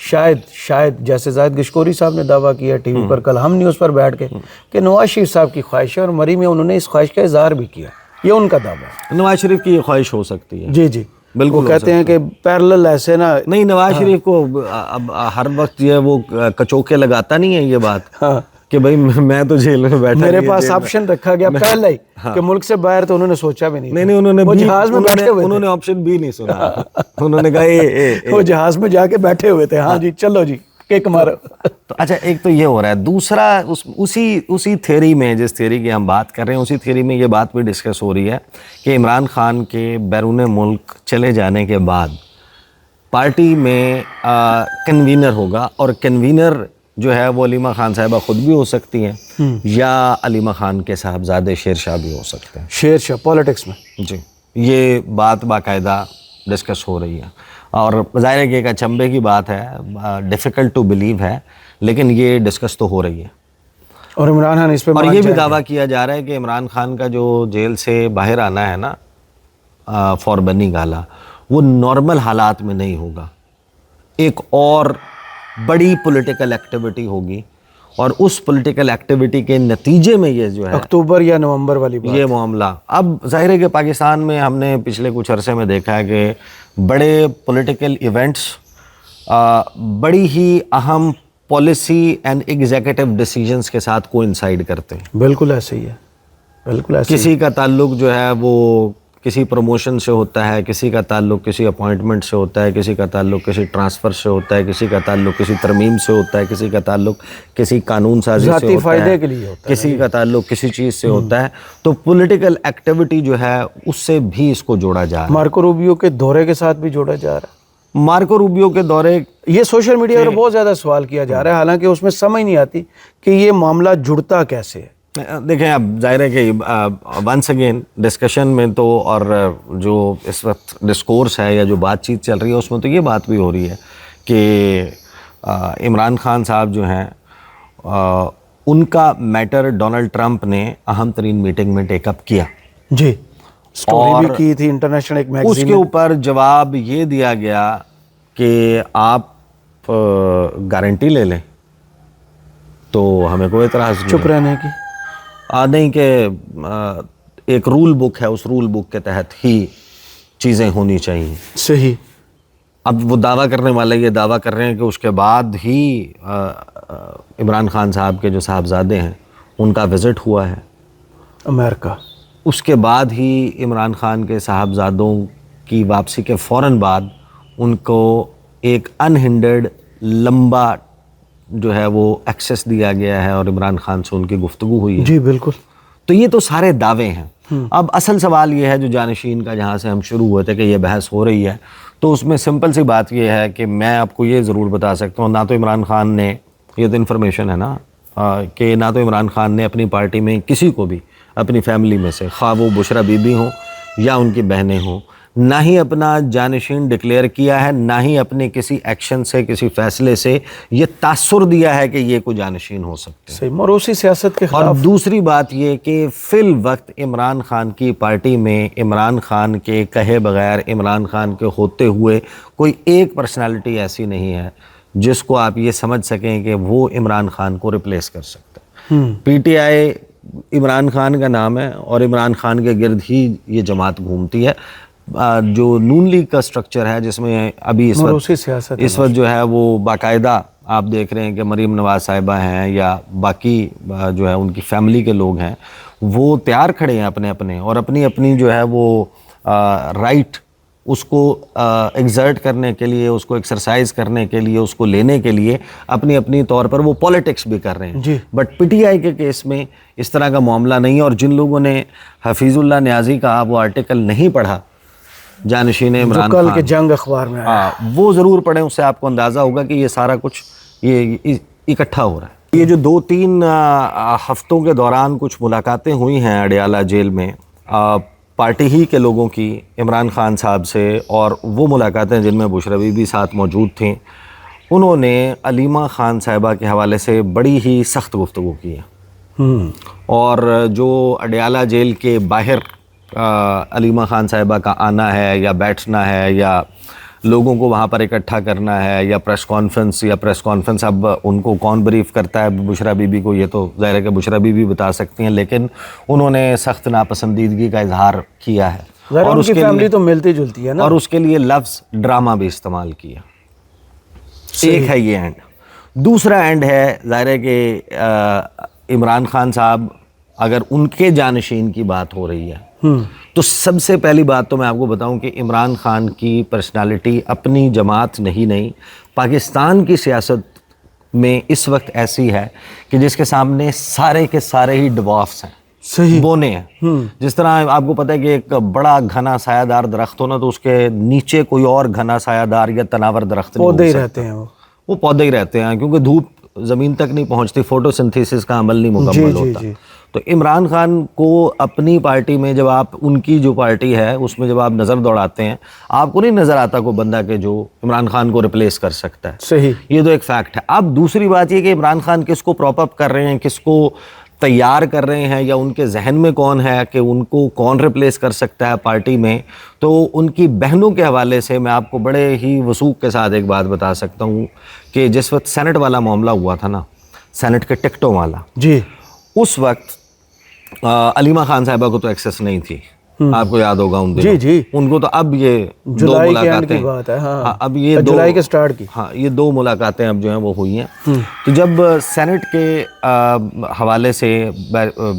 شاید جیسے زاہد گشکوری صاحب نے دعویٰ کیا ٹی وی پر کل ہم نیوز پر بیٹھ کے کہ نواز شریف صاحب کی خواہش ہے اور مری میں انہوں نے اس خواہش کا اظہار بھی کیا. یہ ان کا دعویٰ ہے. نواز شریف کی یہ خواہش ہو سکتی ہے. جی بالکل. وہ کہتے ہیں کہ پیرلل ایسے نا نہیں, نواز شریف کو اب ہر وقت یہ وہ کچوکے لگاتا نہیں ہے یہ بات کہ بھائی میں تو جیل میں بیٹھا. میرے پاس آپشن رکھا گیا پہلے ہی کہ ملک سے باہر, تو انہوں نے سوچا بھی نہیں. نہیں, انہوں نے وہ جہاز میں بیٹھے ہوئے, انہوں نے آپشن بھی نہیں سنا. انہوں نے کہا وہ جہاز میں جا کے بیٹھے ہوئے تھے. ہاں جی چلو جی کیک مارو. تو اچھا, ایک تو یہ ہو رہا ہے. دوسرا اسی تھیوری میں, جس تھیوری کی ہم بات کر رہے ہیں, اسی تھیوری میں یہ بات بھی ڈسکس ہو رہی ہے کہ عمران خان کے بیرون ملک چلے جانے کے بعد پارٹی میں کنوینر ہوگا, اور کنوینر جو ہے وہ علیمہ خان صاحبہ خود بھی ہو سکتی ہیں یا علیمہ خان کے صاحبزادے شیر شاہ بھی ہو سکتے ہیں. شیر شاہ پولیٹکس میں, جی یہ بات باقاعدہ ڈسکس ہو رہی ہے, اور ظاہر ہے کہ ایک اچنبے کی بات ہے, ڈیفیکلٹ ٹو بلیو ہے, لیکن یہ ڈسکس تو ہو رہی ہے. اور عمران خان اس پہ اور یہ بھی دعویٰ کیا جا رہا ہے کہ عمران خان کا جو جیل سے باہر آنا ہے نا فار بنی گالا, وہ نارمل حالات میں نہیں ہوگا. ایک اور بڑی پولیٹیکل ایکٹیویٹی ہوگی, اور اس پولیٹیکل ایکٹیویٹی کے نتیجے میں یہ جو ہے اکتوبر یا نومبر والی بات, یہ معاملہ. اب ظاہر ہے کہ پاکستان میں ہم نے پچھلے کچھ عرصے میں دیکھا ہے کہ بڑے پولیٹیکل ایونٹس بڑی ہی اہم پالیسی اینڈ ایگزیکٹو ڈیسیجنز کے ساتھ کوئنسائڈ کرتے ہیں. بالکل ایسے ہی ہے, بالکل ایسے. کسی کا تعلق جو ہے وہ کسی پروموشن سے ہوتا ہے, کسی کا تعلق کسی اپوائنٹمنٹ سے ہوتا ہے, کسی کا تعلق کسی ٹرانسفر سے ہوتا ہے, کسی کا تعلق کسی ترمیم سے ہوتا ہے, کسی کا تعلق کسی قانون سازی سے ذاتی ہوتا فائدے ہے, کے لیے ہوتا ہے, کسی کا تعلق کسی چیز سے ہوتا ہے. تو پولیٹیکل ایکٹیویٹی جو ہے اس سے بھی اس کو جوڑا جا رہا ہے. مارکو روبیو کے دورے کے ساتھ بھی جوڑا جا رہا ہے. مارکو روبیو کے دورے, یہ سوشل میڈیا پر بہت زیادہ سوال کیا جا رہا ہے, حالانکہ اس میں سمجھ نہیں آتی کہ یہ معاملہ جڑتا کیسے ہے. دیکھیں, اب ظاہر ہے کہ ونس اگین ڈسکشن میں تو, اور جو اس وقت ڈسکورس ہے یا جو بات چیت چل رہی ہے اس میں تو یہ بات بھی ہو رہی ہے کہ عمران خان صاحب جو ہیں ان کا میٹر ڈونلڈ ٹرمپ نے اہم ترین میٹنگ میں ٹیک اپ کیا. جی, سٹوری بھی کی تھی انٹرنیشنل ایک میگزین. اس کے اوپر جواب یہ دیا گیا کہ آپ گارنٹی لے لیں, تو ہمیں کوئی اعتراض نہیں. چپ رہنے کی نہیں, کہ ایک رول بک ہے, اس رول بک کے تحت ہی چیزیں ہونی چاہیے. صحیح. اب وہ دعویٰ کرنے والے یہ دعویٰ کر رہے ہیں کہ اس کے بعد ہی عمران خان صاحب کے جو صاحبزادے ہیں ان کا وزٹ ہوا ہے امریکہ, اس کے بعد ہی عمران خان کے صاحبزادوں کی واپسی کے فوراً بعد ان کو ایک انہنڈرڈ لمبا جو ہے وہ ایکسیس دیا گیا ہے, اور عمران خان سے ان کی گفتگو ہوئی ہے. جی بالکل. تو یہ تو سارے دعوے ہیں. اب اصل سوال یہ ہے جو جانشین کا, جہاں سے ہم شروع ہوئے تھے کہ یہ بحث ہو رہی ہے, تو اس میں سمپل سی بات یہ ہے کہ میں آپ کو یہ ضرور بتا سکتا ہوں, نہ تو عمران خان نے, یہ تو انفارمیشن ہے نا, کہ نہ تو عمران خان نے اپنی پارٹی میں کسی کو بھی اپنی فیملی میں سے, خواہ وہ بشرا بی بی ہوں یا ان کی بہنیں ہوں, نہ ہی اپنا جانشین ڈکلیئر کیا ہے, نہ ہی اپنے کسی ایکشن سے, کسی فیصلے سے یہ تاثر دیا ہے کہ یہ کوئی جانشین ہو سکتے ہیں. صحیح, موروثی سیاست کے خلاف. اور دوسری بات یہ کہ فی الوقت عمران خان کی پارٹی میں عمران خان کے کہے بغیر, عمران خان کے ہوتے ہوئے کوئی ایک پرسنالٹی ایسی نہیں ہے جس کو آپ یہ سمجھ سکیں کہ وہ عمران خان کو ریپلیس کر سکتا ہے. P T I Imran Khan کا نام ہے, اور عمران خان کے گرد ہی یہ جماعت گھومتی ہے. جو نون لیگ کا سٹرکچر ہے جس میں ابھی اس وقت جو ہے وہ باقاعدہ آپ دیکھ رہے ہیں کہ مریم نواز صاحبہ ہیں یا باقی جو ہے ان کی فیملی کے لوگ ہیں, وہ تیار کھڑے ہیں اپنے اپنے, اور اپنی اپنی جو ہے وہ رائٹ اس کو ایگزرٹ کرنے کے لیے, اس کو ایکسرسائز کرنے کے لیے, اس کو لینے کے لیے اپنی اپنی طور پر وہ پولیٹکس بھی کر رہے ہیں. بٹ پی ٹی آئی کے کیس میں اس طرح کا معاملہ نہیں. اور جن لوگوں نے حفیظ اللہ نیازی کا وہ آرٹیکل نہیں پڑھا جانشین عمران کل خان کے جنگ اخبار میں وہ ضرور پڑھیں, اس سے آپ کو اندازہ ہوگا کہ یہ سارا کچھ یہ اکٹھا ہو رہا ہے. یہ جو 2-3 ہفتوں کے دوران کچھ ملاقاتیں ہوئی ہیں اڈیالہ جیل میں پارٹی ہی کے لوگوں کی عمران خان صاحب سے, اور وہ ملاقاتیں جن میں بشرا بی بی ساتھ موجود تھیں, انہوں نے علیمہ خان صاحبہ کے حوالے سے بڑی ہی سخت گفتگو کی ہے. اور جو اڈیالہ جیل کے باہر علیمہ خان صاحبہ کا آنا ہے یا بیٹھنا ہے یا لوگوں کو وہاں پر اکٹھا کرنا ہے یا پریس کانفرنس اب ان کو کون بریف کرتا ہے بشرا بی بی کو، یہ تو ظاہر ہے کہ بشرا بی بی بتا سکتی ہیں، لیکن انہوں نے سخت ناپسندیدگی کا اظہار کیا ہے اور اس کی فیملی تو ملتی جلتی ہے نا، اور اس کے لیے لفظ ڈرامہ بھی استعمال کیا. ایک ہے یہ اینڈ. دوسرا اینڈ ہے ظاہر ہے کہ عمران خان صاحب اگر ان کے جانشین کی بات ہو رہی ہے تو سب سے پہلی بات تو میں آپ کو بتاؤں کہ عمران خان کی پرسنالٹی اپنی جماعت نہیں پاکستان کی سیاست میں اس وقت ایسی ہے کہ جس کے سامنے سارے کے سارے ہی ڈوارفس ہیں، صحیح بونے ہیں. جس طرح آپ کو پتہ ہے کہ ایک بڑا گھنا سایہ دار درخت ہونا تو اس کے نیچے کوئی اور گھنا سایہ دار یا تناور درخت نہیں پودے ہو ہی سکتا. رہتے ہیں وہ پودے ہی رہتے ہیں کیونکہ دھوپ زمین تک نہیں پہنچتی، فوٹو سنتھیسس کا عمل نہیں مکمل ہوتا. تو عمران خان کو اپنی پارٹی میں جب آپ ان کی جو پارٹی ہے اس میں جب آپ نظر دوڑاتے ہیں آپ کو نہیں نظر آتا کوئی بندہ کہ جو عمران خان کو ریپلیس کر سکتا ہے. صحیح، یہ تو ایک فیکٹ ہے. اب دوسری بات یہ کہ عمران خان کس کو پراپ اپ کر رہے ہیں، کس کو تیار کر رہے ہیں، یا ان کے ذہن میں کون ہے کہ ان کو کون ریپلیس کر سکتا ہے پارٹی میں. تو ان کی بہنوں کے حوالے سے میں آپ کو بڑے ہی وثوق کے ساتھ ایک بات بتا سکتا ہوں کہ جس وقت سینٹ والا معاملہ ہوا تھا نا، سینٹ کے ٹکٹوں والا، جی اس وقت علیمہ خان صاحبہ کو تو ایکسیس نہیں تھی، آپ کو یاد ہوگا ان دنوں. جی ان کو تو اب یہ دو جولائی کے اینڈ ملاقاتیں کی بات ہے. ہاں اب یہ جولائی کے سٹارٹ کی. ہاں یہ دو ملاقاتیں اب جو ہیں وہ ہوئی ہیں. تو جب سینٹ کے حوالے سے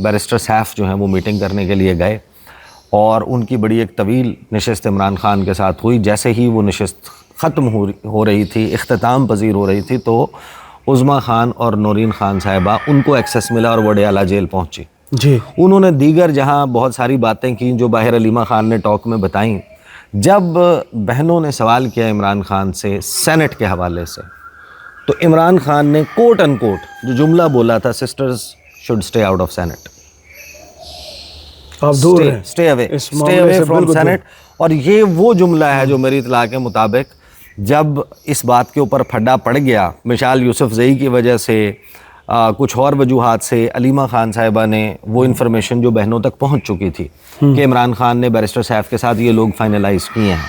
بیرسٹر سیف جو ہیں وہ میٹنگ کرنے کے لیے گئے اور ان کی بڑی ایک طویل نشست عمران خان کے ساتھ ہوئی. جیسے ہی وہ نشست ختم ہو رہی تھی، اختتام پذیر ہو رہی تھی، تو عظمیٰ خان اور نورین خان صاحبہ ان کو ایکسیس ملا اور وڈیالہ جیل پہنچی. جی انہوں نے دیگر جہاں بہت ساری باتیں کی جو باہر علیمہ خان نے ٹاک میں بتائیں. جب بہنوں نے سوال کیا عمران خان سے سینٹ کے حوالے سے تو عمران خان نے کوٹ ان کوٹ جو جملہ بولا تھا، sisters should stay out of scent, آپ دور ہیں اسٹے اوے فرام سینٹ. اور یہ وہ جملہ ہے جو میری اطلاع کے مطابق جب اس بات کے اوپر پھڈا پڑ گیا مشال یوسف زئی کی وجہ سے، کچھ اور وجوہات سے، علیمہ خان صاحبہ نے وہ انفارمیشن جو بہنوں تک پہنچ چکی تھی کہ عمران خان نے بیرسٹر سیف کے ساتھ یہ لوگ فائنلائز کیے ہیں،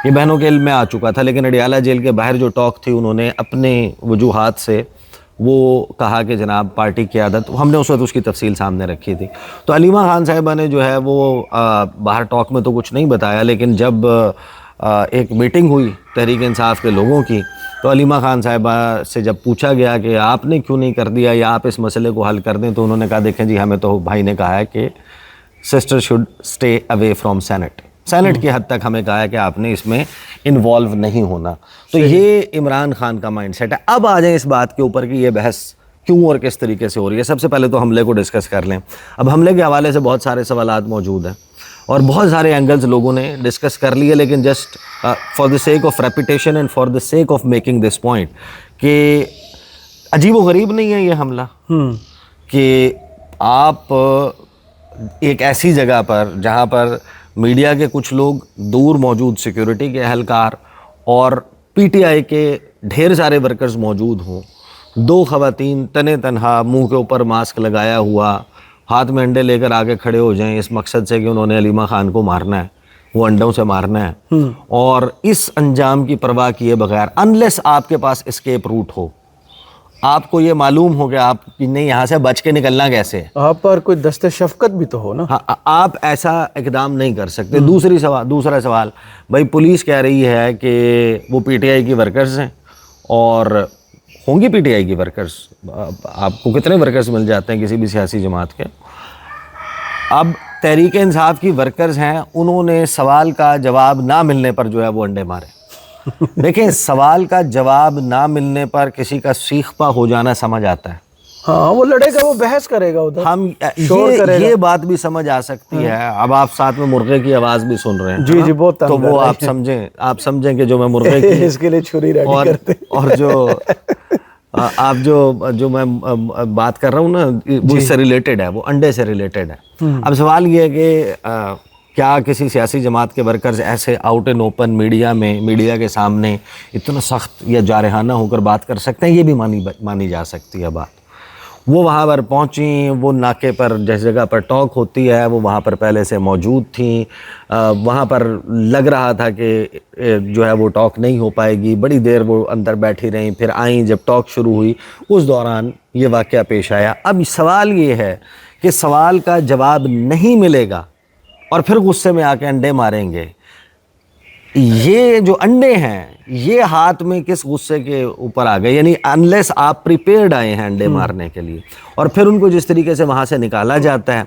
یہ بہنوں کے علم میں آ چکا تھا. لیکن اڈیالہ جیل کے باہر جو ٹاک تھی انہوں نے اپنے وجوہات سے وہ کہا کہ جناب پارٹی قیادت، ہم نے اس وقت اس کی تفصیل سامنے رکھی تھی. تو علیمہ خان صاحبہ نے جو ہے وہ باہر ٹاک میں تو کچھ نہیں بتایا، لیکن جب ایک میٹنگ ہوئی تحریک انصاف کے لوگوں کی تو علیمہ خان صاحبہ سے جب پوچھا گیا کہ آپ نے کیوں نہیں کر دیا یا آپ اس مسئلے کو حل کر دیں، تو انہوں نے کہا دیکھیں جی ہمیں تو بھائی نے کہا ہے کہ sister should stay away from scent کی حد تک ہمیں کہا ہے کہ آپ نے اس میں انوالو نہیں ہونا. تو یہ عمران خان کا مائنڈ سیٹ ہے. اب آ جائیں اس بات کے اوپر کہ یہ بحث کیوں اور کس طریقے سے ہو رہی ہے. سب سے پہلے تو حملے کو ڈسکس کر لیں. اب حملے کے حوالے سے بہت سارے سوالات موجود ہیں اور بہت سارے اینگلز لوگوں نے ڈسکس کر لیے، لیکن just for the sake of repetition and for the sake of making this point کہ عجیب و غریب نہیں ہے یہ حملہ کہ آپ ایک ایسی جگہ پر جہاں پر میڈیا کے کچھ لوگ دور موجود، سیکیورٹی کے اہلکار اور پی ٹی آئی کے ڈھیر سارے ورکرز موجود ہوں، دو خواتین تنے تنہا منہ کے اوپر ماسک لگایا ہوا ہاتھ میں انڈے لے کر آگے کھڑے ہو جائیں اس مقصد سے کہ انہوں نے علیمہ خان کو مارنا ہے، وہ انڈوں سے مارنا ہے، اور اس انجام کی پرواہ کیے بغیر، انلیس آپ کے پاس اسکیپ روٹ ہو، آپ کو یہ معلوم ہو کہ آپ نہیں یہاں سے بچ کے نکلنا کیسے، آپ پر کوئی دست شفقت بھی تو ہو نا، آپ ایسا اقدام نہیں کر سکتے. دوسرا سوال بھائی پولیس کہہ رہی ہے کہ وہ پی ٹی آئی کی ورکرز ہیں اور ہوں گی پی ٹی آئی کی ورکرز، آپ کو کتنے ورکرز مل جاتے ہیں کسی بھی سیاسی جماعت کے. اب تحریک انصاف کی ورکرز ہیں، انہوں نے سوال کا جواب نہ ملنے پر جو ہے وہ انڈے مارے. دیکھیں سوال کا جواب نہ ملنے پر کسی کا سیخ پا ہو جانا سمجھ آتا ہے. ہاں وہ لڑے گا، وہ بحث کرے گا ادھر، ہم یہ بات بھی سمجھ آ سکتی ہے. اب آپ ساتھ میں مرغے کی آواز بھی سن رہے ہیں، جی جی بہت تو وہ آپ سمجھیں کہ جو میں مرغے کی اس کے لیے چھری ریڈی کرتے اور جو آپ جو میں بات کر رہا ہوں نا وہ اس سے ریلیٹڈ ہے، وہ انڈے سے ریلیٹڈ ہے. اب سوال یہ ہے کہ کیا کسی سیاسی جماعت کے ورکرز ایسے آؤٹ اینڈ اوپن میڈیا کے سامنے اتنا سخت یا جارحانہ ہو کر بات کر سکتے ہیں؟ یہ بھی مانی جا سکتی ہے بات. وہ وہاں پر پہنچیں، وہ ناکے پر جس جگہ پر ٹاک ہوتی ہے وہ وہاں پر پہلے سے موجود تھیں، وہاں پر لگ رہا تھا کہ جو ہے وہ ٹاک نہیں ہو پائے گی، بڑی دیر وہ اندر بیٹھی رہیں، پھر آئیں، جب ٹاک شروع ہوئی اس دوران یہ واقعہ پیش آیا۔ اب سوال یہ ہے کہ سوال کا جواب نہیں ملے گا اور پھر غصے میں آ کے انڈے ماریں گے، یہ جو انڈے ہیں یہ ہاتھ میں کس غصے کے اوپر آ گئے؟ یعنی انلیس آپ پریپیئرڈ آئے ہیں انڈے مارنے کے لیے، اور پھر ان کو جس طریقے سے وہاں سے نکالا جاتا ہے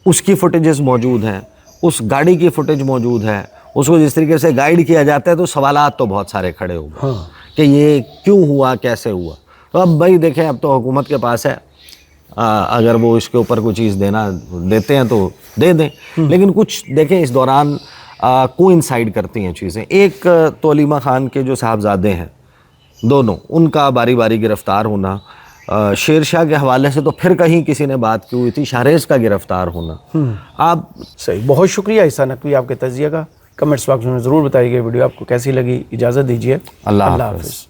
اس کی فوٹیجز موجود ہیں، اس گاڑی کی فوٹیج موجود ہے، اس کو جس طریقے سے گائیڈ کیا جاتا ہے، تو سوالات تو بہت سارے کھڑے ہو گئے کہ یہ کیوں ہوا، کیسے ہوا۔ تو اب بھائی دیکھیں، اب تو حکومت کے پاس ہے، اگر وہ اس کے اوپر کوئی چیز دیتے ہیں تو دے دیں، لیکن کچھ دیکھیں اس دوران کو انسائڈ کرتی ہیں چیزیں۔ ایک تو علیمہ خان کے جو صاحبزادے ہیں دونوں، ان کا باری باری گرفتار ہونا، شیر شاہ کے حوالے سے تو پھر کہیں کسی نے بات کی ہوئی تھی، شاہریز کا گرفتار ہونا۔ آپ صحیح، بہت شکریہ عیسیٰ نقوی آپ کے تجزیہ کا۔ کمنٹس باکس میں ضرور بتائیے گا ویڈیو آپ کو کیسی لگی۔ اجازت دیجیے، اللہ حافظ۔